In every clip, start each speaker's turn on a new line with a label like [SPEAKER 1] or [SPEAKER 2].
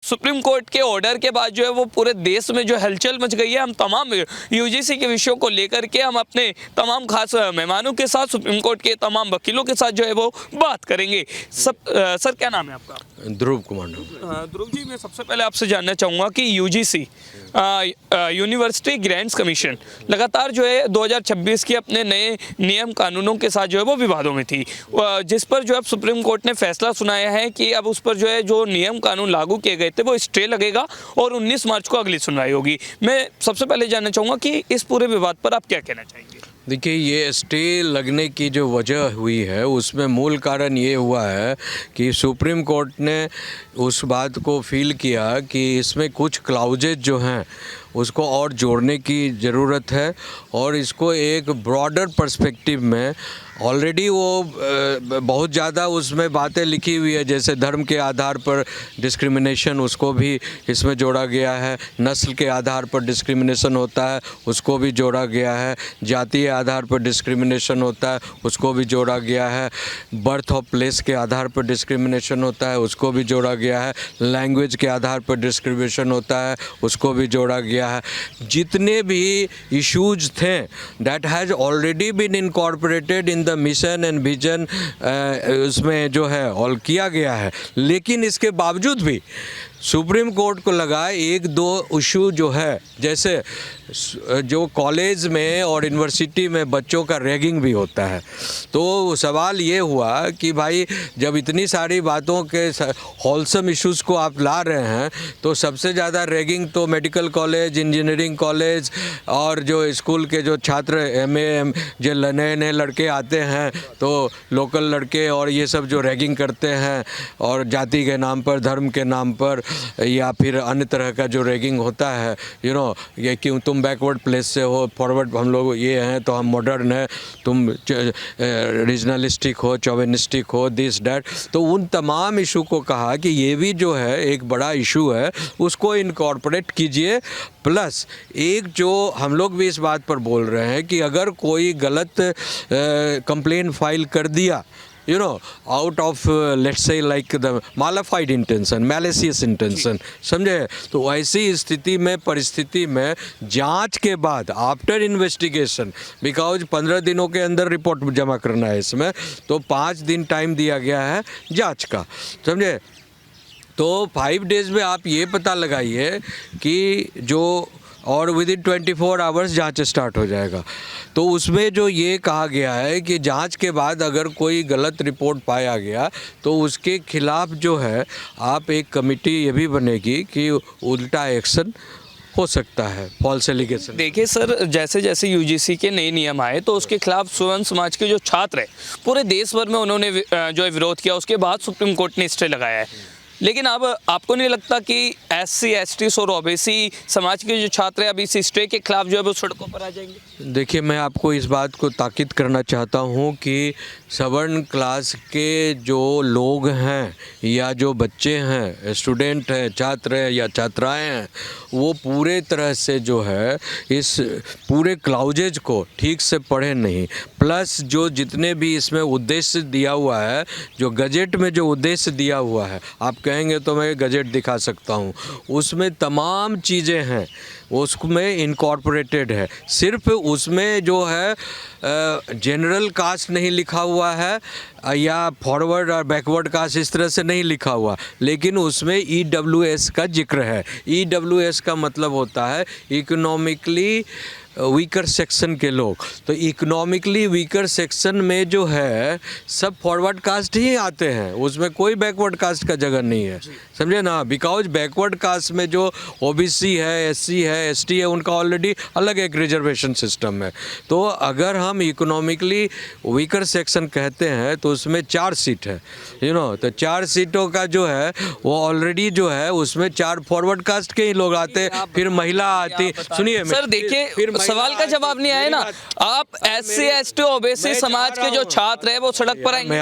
[SPEAKER 1] Supreme court के order के बाद जो है वो पूरे देश में जो हलचल मच गई है। हम तमाम यूजीसी के विषयों को लेकर के हम अपने तमाम खास मेहमानों के साथ, सुप्रीम कोर्ट के तमाम वकीलों के साथ जो है वो बात करेंगे। सर क्या नाम है आपका?
[SPEAKER 2] ध्रुव कुमार।
[SPEAKER 1] ध्रुव जी, मैं सबसे पहले आपसे जानना चाहूँगा कि यूजीसी यूनिवर्सिटी ग्रांट्स कमीशन लगातार जो है 2026 की अपने नए नियम कानूनों के साथ जो है वो विवादों में थी, जिस पर जो है सुप्रीम कोर्ट ने फैसला सुनाया है कि अब उस पर जो है जो नियम कानून लागू किए गए थे वो स्टे लगेगा और 19 मार्च को अगली सुनवाई होगी। मैं सबसे पहले जानना चाहूँगा कि इस पूरे विवाद पर आप क्या कहना चाहेंगे?
[SPEAKER 2] देखिए, ये स्टे लगने की जो वजह हुई है उसमें मूल कारण ये हुआ है कि सुप्रीम कोर्ट ने उस बात को फील किया कि इसमें कुछ क्लाउजेज जो हैं उसको और जोड़ने की ज़रूरत है और इसको एक ब्रॉडर पर्सपेक्टिव में ऑलरेडी वो बहुत ज़्यादा उसमें बातें लिखी हुई है, जैसे धर्म के आधार पर डिस्क्रिमिनेशन उसको भी इसमें जोड़ा गया है, नस्ल के आधार पर डिस्क्रिमिनेशन होता है उसको भी जोड़ा गया है, जातीय आधार पर डिस्क्रिमिनेशन होता है उसको भी जोड़ा गया है, बर्थ ऑफ प्लेस के आधार पर डिस्क्रिमिनेशन होता है उसको भी जोड़ा गया है, लैंग्वेज के आधार पर डिस्क्रिमिनेशन होता है उसको भी जोड़ा गया है। जितने भी इश्यूज थे that has already been incorporated in the mission and vision, उसमें जो है ऑल किया गया है। लेकिन इसके बावजूद भी सुप्रीम कोर्ट को लगा एक दो इशू जो है, जैसे जो कॉलेज में और यूनिवर्सिटी में बच्चों का रैगिंग भी होता है, तो सवाल ये हुआ कि भाई जब इतनी सारी बातों के होलसम इश्यूज़ को आप ला रहे हैं तो सबसे ज़्यादा रैगिंग तो मेडिकल कॉलेज, इंजीनियरिंग कॉलेज और जो स्कूल के जो छात्र MA जो नए नए लड़के आते हैं तो लोकल लड़के और ये सब जो रैगिंग करते हैं और जाति के नाम पर, धर्म के नाम पर या फिर अन्य तरह का जो रैगिंग होता है, ये क्यों तुम बैकवर्ड प्लेस से हो, फॉरवर्ड हम लोग ये हैं तो हम मॉडर्न हैं, तुम रीजनलिस्टिक हो, चौविनिस्टिक हो, दिस डैट, तो उन तमाम इशू को कहा कि ये भी जो है एक बड़ा इशू है उसको इनकॉर्पोरेट कीजिए। प्लस एक जो हम लोग भी इस बात पर बोल रहे हैं कि अगर कोई गलत कंप्लेंट फाइल कर दिया out of let's say like the mala fide intention, malicious intention, समझे, तो ऐसी स्थिति में परिस्थिति में जांच के बाद आफ्टर इन्वेस्टिगेशन, बिकॉज 15 दिनों के अंदर रिपोर्ट जमा करना है इसमें, तो 5 दिन टाइम दिया गया है जांच का, समझे, तो 5 डेज़ में आप ये पता लगाइए कि जो और विद इन 24 आवर्स जांच स्टार्ट हो जाएगा। तो उसमें जो ये कहा गया है कि जांच के बाद अगर कोई गलत रिपोर्ट पाया गया तो उसके खिलाफ जो है आप एक कमेटी ये भी बनेगी कि उल्टा एक्शन हो सकता है, फॉल्स एलिगेशन।
[SPEAKER 1] देखिए सर, जैसे जैसे यूजीसी के नए नियम आए तो उसके खिलाफ स्वर्ण समाज के जो छात्र हैं पूरे देश भर में उन्होंने जो है विरोध किया, उसके बाद सुप्रीम कोर्ट ने स्टे लगाया है। लेकिन अब आपको नहीं लगता कि SC, ST और OBC समाज के जो छात्र हैं अभी इस स्टे के खिलाफ जो है वो सड़कों पर आ जाएंगे?
[SPEAKER 2] देखिए, मैं आपको इस बात को ताकीद करना चाहता हूँ कि सवर्ण क्लास के जो लोग हैं या जो बच्चे हैं, स्टूडेंट हैं, छात्र हैं या छात्राएं हैं, वो पूरे तरह से जो है इस पूरे क्लाउजेज को ठीक से पढ़े नहीं। प्लस जो जितने भी इसमें उद्देश्य दिया हुआ है, जो गजट में जो उद्देश्य दिया हुआ है, आप कहेंगे तो मैं गजट दिखा सकता हूँ, उसमें तमाम चीज़ें हैं उसमें इनकॉर्पोरेटेड है। सिर्फ उसमें जो है जनरल कास्ट नहीं लिखा हुआ है या फॉरवर्ड और बैकवर्ड कास्ट इस तरह से नहीं लिखा हुआ, लेकिन उसमें EWS का जिक्र है। EWS का मतलब होता है इकोनॉमिकली वीकर सेक्शन के लोग। तो इकोनॉमिकली वीकर सेक्शन में जो है सब फॉरवर्ड कास्ट ही आते हैं, उसमें कोई बैकवर्ड कास्ट का जगह नहीं है, समझे ना। बिकॉज बैकवर्ड कास्ट में जो OBC है, SC है, ST है, उनका ऑलरेडी अलग एक रिजर्वेशन सिस्टम है। तो अगर हम इकोनॉमिकली वीकर सेक्शन कहते हैं तो उसमें 4 सीट है, तो 4 सीटों का जो है वो ऑलरेडी जो है उसमें 4 फॉरवर्ड कास्ट के ही लोग आते, फिर महिला आती। सुनिए
[SPEAKER 1] सर, देखिए सवाल का जवाब नहीं आया ना। आप SC, ST, OBC समाज के जो छात्र हैं वो सड़क पर आएंगे।
[SPEAKER 2] मैं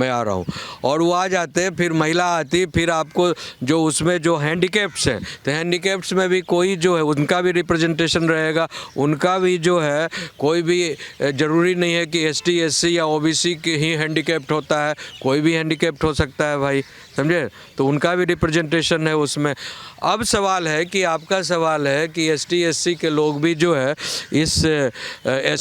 [SPEAKER 2] आ रहा हूँ और वो आ जाते हैं, फिर महिला आती, फिर आपको जो उसमें जो हैंडीकैप्स हैं तो हैंडीकैप्स में भी कोई जो है उनका भी रिप्रेजेंटेशन रहेगा, उनका भी जो है कोई भी ज़रूरी नहीं है कि ST, SC या OBC के ही हैंडीकैप्ड होता है, कोई भी हैंडीकैप्ड हो सकता है भाई, समझे। तो उनका भी रिप्रेजेंटेशन है उसमें। अब सवाल है कि आपका सवाल है कि ST SC के लोग भी जो है इस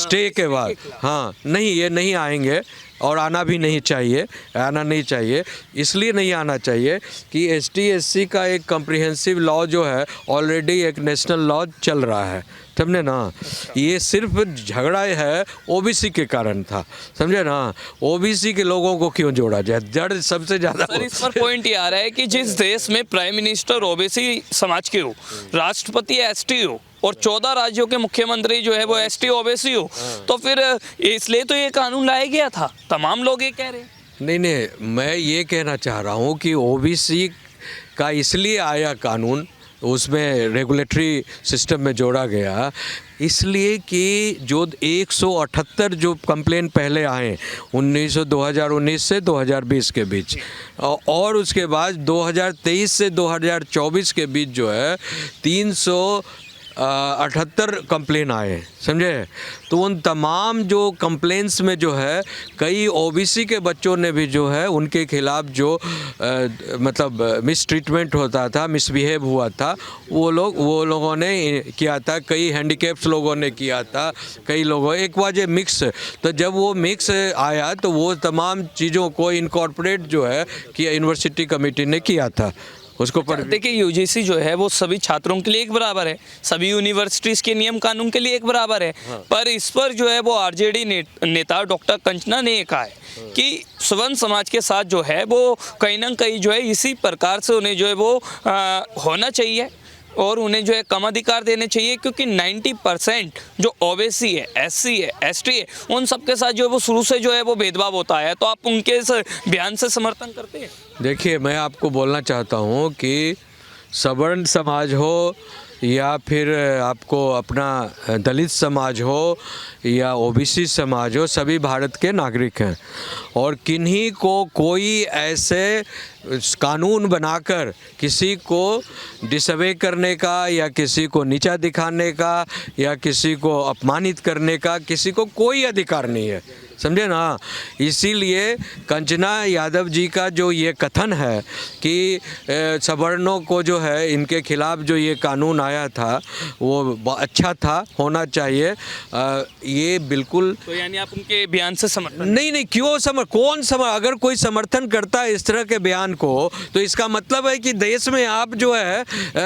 [SPEAKER 2] स्टे के बाद, हाँ नहीं, ये नहीं आएंगे और आना भी नहीं चाहिए, आना नहीं चाहिए। इसलिए नहीं आना चाहिए कि ST SC का एक कम्प्रिहेंसिव लॉ जो है ऑलरेडी एक नेशनल लॉ चल रहा है, समझे ना। ये सिर्फ झगड़ा है OBC के कारण था, समझे ना। OBC के लोगों को क्यों जोड़ा जाए, जड़ सबसे ज़्यादा।
[SPEAKER 1] सर इस पर पॉइंट ये आ रहा है कि जिस देश में प्राइम मिनिस्टर OBC समाज के हो, राष्ट्रपति ST हो और 14 राज्यों के मुख्यमंत्री जो है वो ST OBC हो, तो फिर इसलिए तो ये कानून लाया गया था। तमाम लोग ये कह रहे हैं।
[SPEAKER 2] नहीं, मैं ये कहना चाह रहा हूँ कि OBC का इसलिए आया कानून, उसमें रेगुलेटरी सिस्टम में जोड़ा गया, इसलिए कि जो 178 जो कंप्लेन पहले आए 2019 से 2020 के बीच, और उसके बाद 2023 से 2024 के बीच जो है 378 कंप्लेन आए, समझे। तो उन तमाम जो कंप्लेंट्स में जो है कई OBC के बच्चों ने भी जो है उनके खिलाफ जो मतलब मिसट्रीटमेंट होता था, मिसबिहेव हुआ था, वो लोगों ने किया था, कई हैंडीकैप्स लोगों ने किया था, कई लोगों एक वजह मिक्स। तो जब वो मिक्स आया तो वो तमाम चीज़ों को इनकॉर्पोरेट जो है कि यूनिवर्सिटी कमेटी ने किया था उसको। पर
[SPEAKER 1] देखिए UGC जो है वो सभी छात्रों के लिए एक बराबर है, सभी यूनिवर्सिटीज़ के नियम कानून के लिए एक बराबर है।
[SPEAKER 2] हाँ।
[SPEAKER 1] पर इस पर जो है वो RJD नेता डॉक्टर कंचना ने ये कहा है कि सवर्ण समाज के साथ जो है वो कहीं ना कहीं जो है इसी प्रकार से उन्हें जो है वो होना चाहिए और उन्हें जो है कम अधिकार देने चाहिए, क्योंकि 90% जो OBC है, SC है, ST है, उन सब के साथ जो है वो शुरू से जो है वो भेदभाव होता है। तो आप उनके इस बयान से समर्थन करते हैं?
[SPEAKER 2] देखिए, मैं आपको बोलना चाहता हूँ कि सवर्ण समाज हो या फिर आपको अपना दलित समाज हो या OBC समाज हो, सभी भारत के नागरिक हैं और किन्हीं को कोई ऐसे कानून बनाकर किसी को डिसअवे करने का या किसी को नीचा दिखाने का या किसी को अपमानित करने का किसी को कोई अधिकार नहीं है, समझे ना। इसीलिए कंचना यादव जी का जो ये कथन है कि सवर्णों को जो है इनके खिलाफ जो ये कानून आया था वो अच्छा था, होना चाहिए, ये बिल्कुल।
[SPEAKER 1] तो यानी आप उनके बयान से समर्थन?
[SPEAKER 2] नहीं, क्यों अगर कोई समर्थन करता है इस तरह के बयान को, तो इसका मतलब है कि देश में आप जो है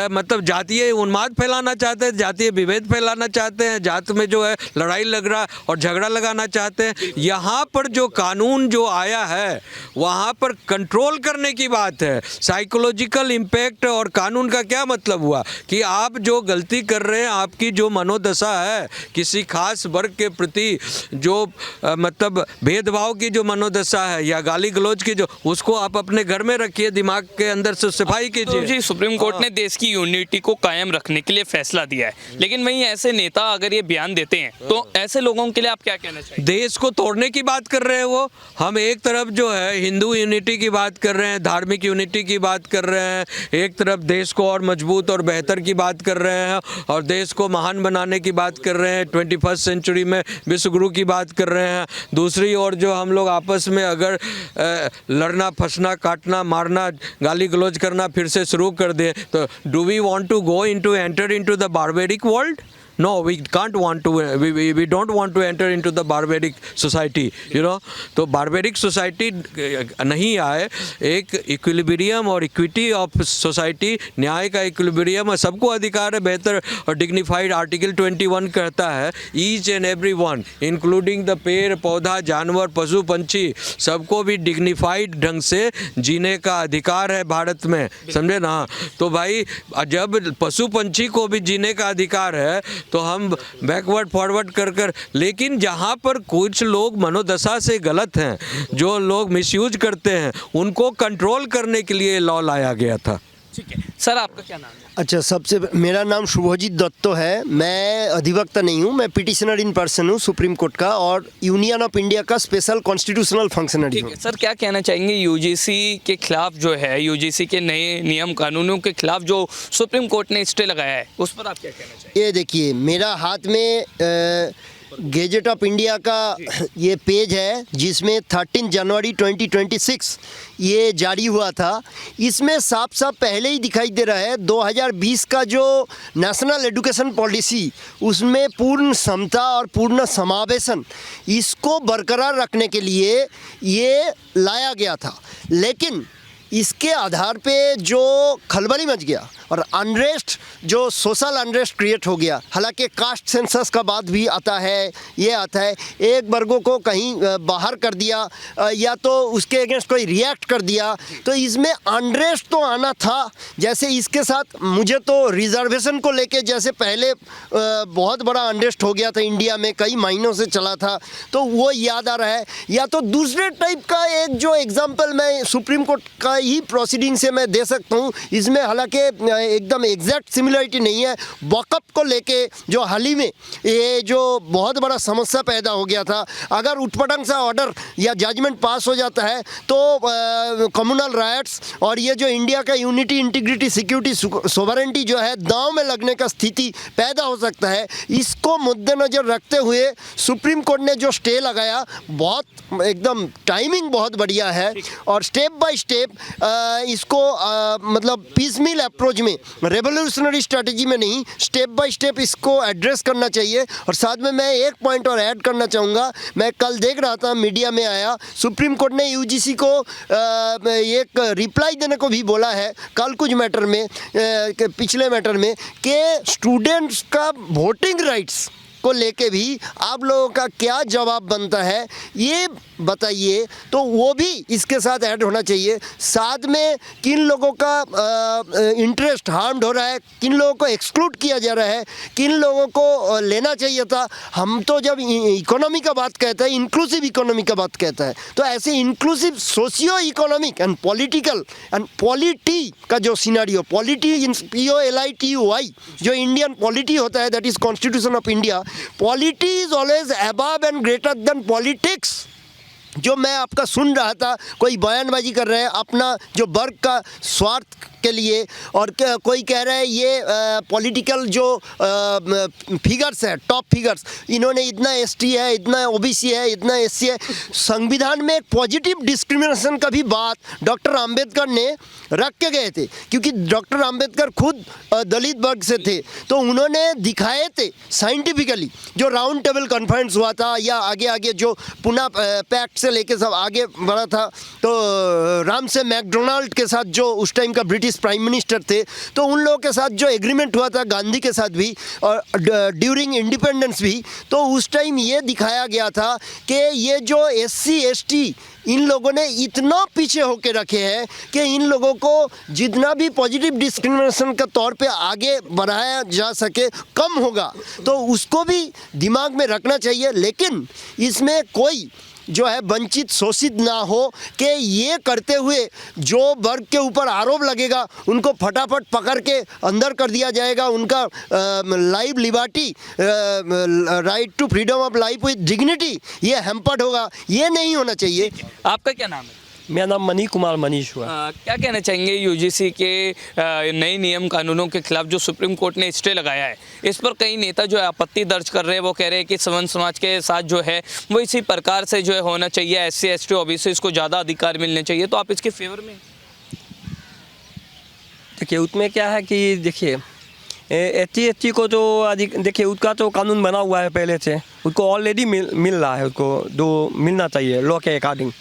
[SPEAKER 2] मतलब जातीय उन्माद फैलाना चाहते हैं, जातीय विभेद फैलाना चाहते हैं, जात में जो है लड़ाई लग रहा और झगड़ा लगाना चाहते हैं। यहाँ पर जो कानून जो आया है वहाँ पर कंट्रोल करने की बात है, साइकोलॉजिकल इम्पैक्ट। और कानून का क्या मतलब हुआ कि आप जो गलती कर रहे हैं, आपकी जो मनोदशा है किसी खास वर्ग के प्रति, जो मतलब भेदभाव की जो मनोदशा है या गाली गलौज की, जो उसको आप अपने घर में रखिए, दिमाग के अंदर से सफाई कीजिए।
[SPEAKER 1] तो जी सुप्रीम कोर्ट ने देश की यूनिटी को कायम रखने के लिए फैसला दिया है, लेकिन वहीं ऐसे नेता अगर ये बयान देते हैं तो ऐसे लोगों के लिए आप क्या कहना चाहिए?
[SPEAKER 2] देश को तोड़ने की बात कर रहे हैं वो। हम एक तरफ जो है हिंदू यूनिटी की बात कर रहे हैं, धार्मिक यूनिटी की बात कर रहे हैं, एक तरफ देश को और मजबूत और बेहतर की बात कर रहे हैं और देश को महान बनाने की बात कर रहे हैं, 21st सेंचुरी में विश्व गुरु की बात कर रहे हैं। दूसरी ओर जो हम लोग आपस में अगर लड़ना, फंसना, काटना, मारना, गाली गलौज करना फिर से शुरू कर दें, तो do we want to go into enter into the barbaric world? No, we can't want to. We don't want to enter into the barbaric society. You know, तो barbaric society नहीं आए। एक इक्विलिब्रियम और इक्विटी ऑफ सोसाइटी, न्याय का equilibrium, सबको अधिकार है बेहतर और डिग्निफाइड। आर्टिकल 21 कहता है each and every one including the पेड़ पौधा, जानवर, पशु पंछी, सबको भी डिग्निफाइड ढंग से जीने का अधिकार है भारत में, समझे ना। तो भाई जब पशु पंछी को भी जीने का अधिकार है तो हम बैकवर्ड फॉरवर्ड कर लेकिन जहाँ पर कुछ लोग मनोदशा से गलत हैं, जो लोग मिसयूज करते हैं, उनको कंट्रोल करने के लिए लॉ लाया गया था।
[SPEAKER 1] ठीक है सर, आपका क्या नाम है?
[SPEAKER 3] अच्छा, मेरा नाम शुभजीत दत्तो है। मैं अधिवक्ता नहीं हूँ, मैं पिटिशनर इन पर्सन हूँ सुप्रीम कोर्ट का और यूनियन ऑफ इंडिया का स्पेशल कॉन्स्टिट्यूशनल फंक्शनरी
[SPEAKER 1] ठीक
[SPEAKER 3] हूँ।
[SPEAKER 1] है सर, क्या कहना चाहेंगे UGC के खिलाफ जो है, UGC के नए नियम कानूनों के खिलाफ जो सुप्रीम कोर्ट ने स्टे लगाया है, उस पर आप क्या कहना चाहेंगे?
[SPEAKER 3] ये देखिए, मेरा हाथ में गेजेट ऑफ इंडिया का ये पेज है जिसमें 13 जनवरी 2026 ये जारी हुआ था। इसमें साफ साफ पहले ही दिखाई दे रहा है 2020 का जो नेशनल एजुकेशन पॉलिसी उसमें पूर्ण समता और पूर्ण समावेशन इसको बरकरार रखने के लिए ये लाया गया था। लेकिन इसके आधार पे जो खलबली मच गया और अनरेस्ट जो सोशल अनरेस्ट क्रिएट हो गया, हालांकि कास्ट सेंसस का बात भी आता है, ये आता है एक वर्गों को कहीं बाहर कर दिया या तो उसके अगेंस्ट कोई रिएक्ट कर दिया, तो इसमें अनरेस्ट तो आना था। जैसे इसके साथ मुझे तो रिजर्वेशन को लेके जैसे पहले बहुत बड़ा अनरेस्ट हो गया था इंडिया में, कई महीनों से चला था, तो वो याद आ रहा है। या तो दूसरे टाइप का एक जो एग्जाम्पल मैं सुप्रीम कोर्ट का ही प्रोसीडिंग से मैं दे सकता हूँ, इसमें हालांकि एकदम एग्जैक्ट सिमिलरिटी नहीं है। वक़्फ़ को लेके जो हाल ही में ये जो बहुत बड़ा समस्या पैदा हो गया था, अगर उटपटांग सा ऑर्डर या जजमेंट पास हो जाता है तो कम्युनल राइट्स और ये जो इंडिया का यूनिटी, इंटीग्रिटी, सिक्योरिटी, सोवरेंटी जो है दांव में लगने का स्थिति पैदा हो सकता है। इसको मद्देनज़र रखते हुए सुप्रीम कोर्ट ने जो स्टे लगाया, बहुत एकदम टाइमिंग बहुत बढ़िया है और स्टेप बाय स्टेप इसको मतलब पीसमील अप्रोच में, रेवोल्यूशनरी स्ट्रेटजी में नहीं, स्टेप बाय स्टेप इसको एड्रेस करना चाहिए। और साथ में मैं एक पॉइंट और ऐड करना चाहूँगा, मैं कल देख रहा था मीडिया में आया, सुप्रीम कोर्ट ने यूजीसी को एक रिप्लाई देने को भी बोला है कल कुछ मैटर में, पिछले मैटर में, कि स्टूडेंट्स का वोटिंग राइट्स को लेके भी आप लोगों का क्या जवाब बनता है ये बताइए, तो वो भी इसके साथ ऐड होना चाहिए। साथ में किन लोगों का इंटरेस्ट हार्म्ड हो रहा है, किन लोगों को एक्सक्लूड किया जा रहा है, किन लोगों को लेना चाहिए था। हम तो जब इकोनॉमी का बात कहते हैं, इंक्लूसिव इकोनॉमी का बात कहता है, तो ऐसे inclusive socio economic and political and polity का जो सिनेरियो, पॉलिटी POLITY जो इंडियन पॉलिटी होता है, that is constitution of India, polity is always above and greater than politics. जो मैं आपका सुन रहा था, कोई बयानबाजी कर रहे हैं अपना जो वर्ग का स्वार्थ के लिए, और कोई कह रहा है ये पॉलिटिकल जो फिगर्स है, टॉप फिगर्स, इन्होंने इतना ST है, इतना OBC है, इतना SC है। संविधान में एक पॉजिटिव डिस्क्रिमिनेशन का भी बात डॉक्टर अंबेडकर ने रख के गए थे, क्योंकि डॉक्टर अंबेडकर खुद दलित वर्ग से थे, तो उन्होंने दिखाए थे साइंटिफिकली, जो राउंड टेबल कॉन्फ्रेंस हुआ था या आगे आगे जो पुणे पैक्ट से लेके सब आगे बढ़ा था, तो रामसे मैकडोनाल्ड के साथ जो उस टाइम का ब्रिटिश प्राइम मिनिस्टर थे, तो उन लोगों के साथ जो एग्रीमेंट हुआ था गांधी के साथ भी और ड्यूरिंग इंडिपेंडेंस भी, तो उस टाइम ये दिखाया गया था कि ये जो SC ST इन लोगों ने इतना पीछे होके रखे हैं कि इन लोगों को जितना भी पॉजिटिव डिस्क्रिमिनेशन के तौर पे आगे बढ़ाया जा सके कम होगा, तो उसको भी दिमाग में रखना चाहिए। लेकिन इसमें कोई जो है वंचित शोषित ना हो कि ये करते हुए जो वर्ग के ऊपर आरोप लगेगा उनको फटाफट पकड़ के अंदर कर दिया जाएगा, उनका life liberty, right to freedom of life with dignity ये हैम्पर्ड होगा, ये नहीं होना चाहिए।
[SPEAKER 1] आपका क्या नाम है?
[SPEAKER 4] मेरा नाम मनीष कुमार मनीष हुआ।
[SPEAKER 1] क्या कहना चाहेंगे UGC के नए नियम कानूनों के खिलाफ जो सुप्रीम कोर्ट ने स्टे लगाया है, इस पर कई नेता जो है आपत्ति दर्ज कर रहे हैं, वो कह रहे हैं कि सवर्ण समाज के साथ जो है वो इसी प्रकार से जो है होना चाहिए, SC ST OBC को ज़्यादा अधिकार मिलने चाहिए, तो आप इसके फेवर में?
[SPEAKER 4] देखिए उसमें क्या है कि देखिए SC को तो अधिक, देखिए उसका तो कानून बना हुआ है पहले से, उसको ऑलरेडी मिल रहा है, उसको जो मिलना चाहिए लॉ के अकॉर्डिंग,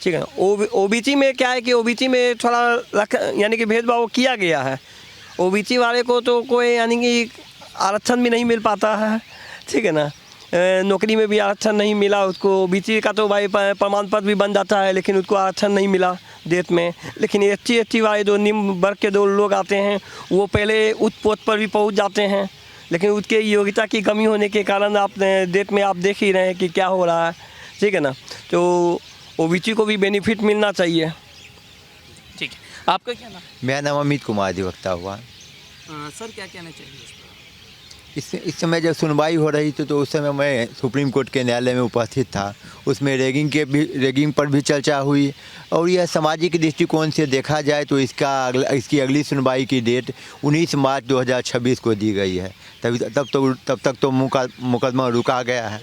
[SPEAKER 4] ठीक है। OBC में क्या है कि OBC में थोड़ा यानी कि भेदभाव किया गया है। OBC वाले को तो कोई यानी कि आरक्षण भी नहीं मिल पाता है, ठीक है ना, नौकरी में भी आरक्षण नहीं मिला उसको। OBC का तो भाई प्रमाण पत्र भी बन जाता है, लेकिन उसको आरक्षण नहीं मिला देश में। लेकिन SC ST वाले जो निम्न वर्ग के दो लोग आते हैं, वो पहले उच्च पद पर भी पहुंच जाते हैं, लेकिन उसके योग्यता की कमी होने के कारण आप देश में आप देख ही रहे हैं कि क्या हो रहा है, ठीक है ना। तो OBC को भी बेनिफिट मिलना चाहिए।
[SPEAKER 1] ठीक है, आपका क्या नाम?
[SPEAKER 5] मेरा नाम अमित कुमार अधिवक्ता हुआ।
[SPEAKER 1] सर क्या कहना चाहिए इस पर?
[SPEAKER 5] इस समय जब सुनवाई हो रही थी तो उस समय मैं सुप्रीम कोर्ट के न्यायालय में उपस्थित था। उसमें रेगिंग पर भी चर्चा हुई, और यह सामाजिक दृष्टिकोण से देखा जाए तो इसकी अगली सुनवाई की डेट 19 मार्च 2026 को दी गई है। तब तक तो मुकदमा रुका गया है।